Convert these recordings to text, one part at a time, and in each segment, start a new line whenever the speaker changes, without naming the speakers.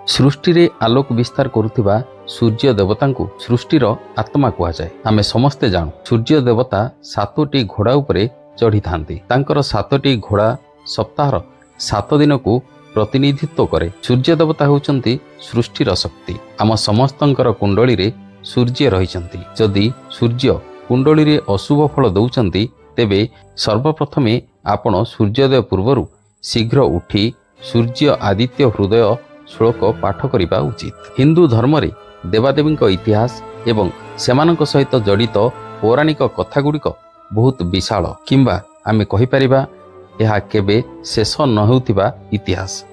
सृष्टि रे आलोक विस्तार करुथिबा सूर्य देवता को सृष्टिर आत्मा कहुए। आमे समस्ते जानू सूर्य देवता 7टी घोड़ा उपरे चढ़ी थांती। तांकर 7टी घोड़ा सप्ताहर 7 दिन को प्रतिनिधित्व करे। सूर्य देवता होउचंती सृष्टिर शक्ति। आम समस्तंकर कुंडली रे सूर्य रहिचंती। जदि सूर्य कुंडली रे अशुभ फल दउचंती तेबे सर्वप्रथमे आपण सूर्योदय पूर्वरु शीघ्र उठी सूर्य आदित्य हृदय श्लोक पाठ करिबा उचित। हिंदू धर्म रे देवादेवी इतिहास एवं सेमानक सहित जड़ित पौराणिक कथागुड़िक बहुत विशाल किंबा आमे कहि परिबा यह केबे शेष न होउथिबा इतिहास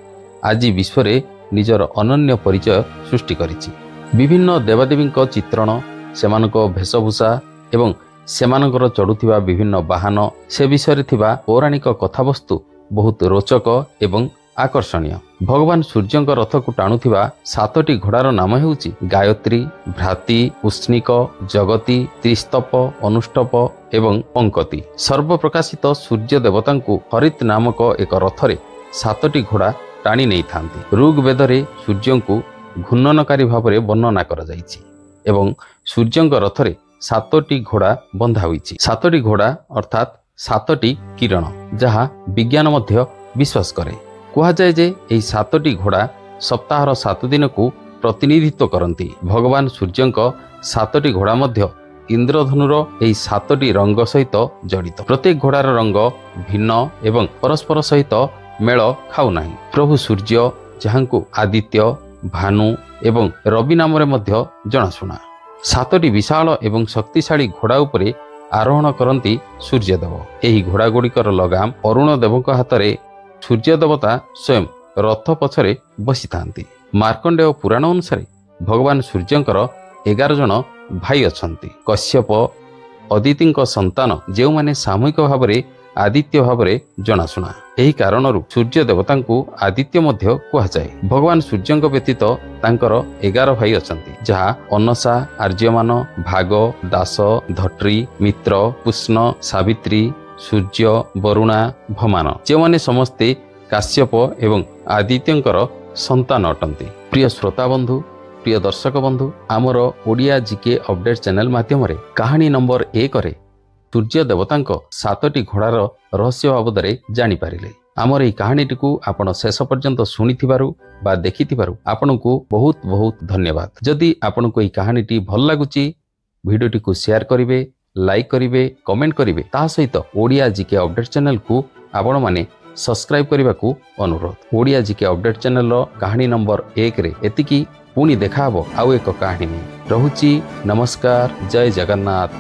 आज विश्व रे निजर अनन्य परिचय सृष्टि करिछि। विभिन्न देवादेवी चित्रण सेमानक वेशभूषा एवं सेमानकर चढ़ुथिबा विभिन्न वाहन से विषय थिबा पौराणिक कथावस्तु बहुत रोचक एवं आकर्षणीय। भगवान सूर्यंक रथ को टाणुथिबा 7टी घोड़ार नाम हेउची गायत्री, भ्राती, उष्णिक, जगती, त्रिस्तप, अनुष्टप एवं पंकती। सर्वप्रकाशित सूर्य देवता को हरित नामक एक रथरे 7टी घोड़ा टाणी नहीं थांती। ऋग्वेद रे सूर्य को घूर्णनकारी भाव वर्णना करा जायछि एवं सूर्यंक रथरे 7टी घोड़ा बंधा होईछि। 7टी घोड़ा अर्थात 7टी किरण जहाँ विज्ञान मध्य विश्वास करे। कहा जाए जे एही 7टी घोड़ा सप्ताहर 7 दिन को प्रतिनिधित्व करती। भगवान सूर्यंक 7टी घोड़ा मध्य इंद्रधनुर एही 7टी रंग सहित जड़ित। प्रत्येक घोड़ार रंग भिन्न एवं परस्पर सहित मेल खाऊ नाही। प्रभु सूर्य जहाँ को आदित्य, भानु एवं रवि नाम मध्य जनाशुना। 7टी विशाल एवं शक्तिशाली घोड़ा उपरे आरोहण करती सूर्यदेव। एही घोड़ा गुड़िकर लगाम अरुण देवक हाथ में सूर्य देवता स्वयं रथ पछरे बसी थांती। मार्कंडेय पुराण अनुसार भगवान सूर्यंकर 11 जन भाई अछंती। कश्यप अदिति संतान जो माने सामूहिक भाव में आदित्य भाव में जनाशुना। एही कारणरू सूर्य देवता को आदित्य मध्य कहुए। भगवान सूर्यंक व्यतीत तांकर 11 भाई अछंती जहाँ अनसा, आर्यमान, भाग, दास, धट्री, मित्र, पुष्ण, सावित्री, सूर्य, वरुणा, भमान जो माने समस्ते काश्यप एवं आदित्यंकर संतान अटंती। प्रिय श्रोता बंधु, प्रिय दर्शक बंधु, आमर ओडिया जीके अपडेट चैनल माध्यम कहानी नंबर 1 रे सूर्य देवतांक 7टी घोड़ार रहस्य बाबद जानी पारिले। आमर এই कहानीटी को आपण शेष पर्यंत शुणिथिबारु बा देखिथिबारु आपनकु बहुत बहुत धन्यवाद। जदि आपनकु এই कहानीटी भल लागुची भिडियोटी को शेयर करिवे, लाइक करिवे, कमेंट करिवे। ता सहित ओडिया जीके अपडेट चैनल को आपण माने सब्सक्राइब करने को अनुरोध। ओडिया जीके अपडेट चैनल रो कहानी नंबर 1 रे एतिकी पुणी देखा हबो आउ एक कहानी नहीं। रहुची नमस्कार, जय जगन्नाथ।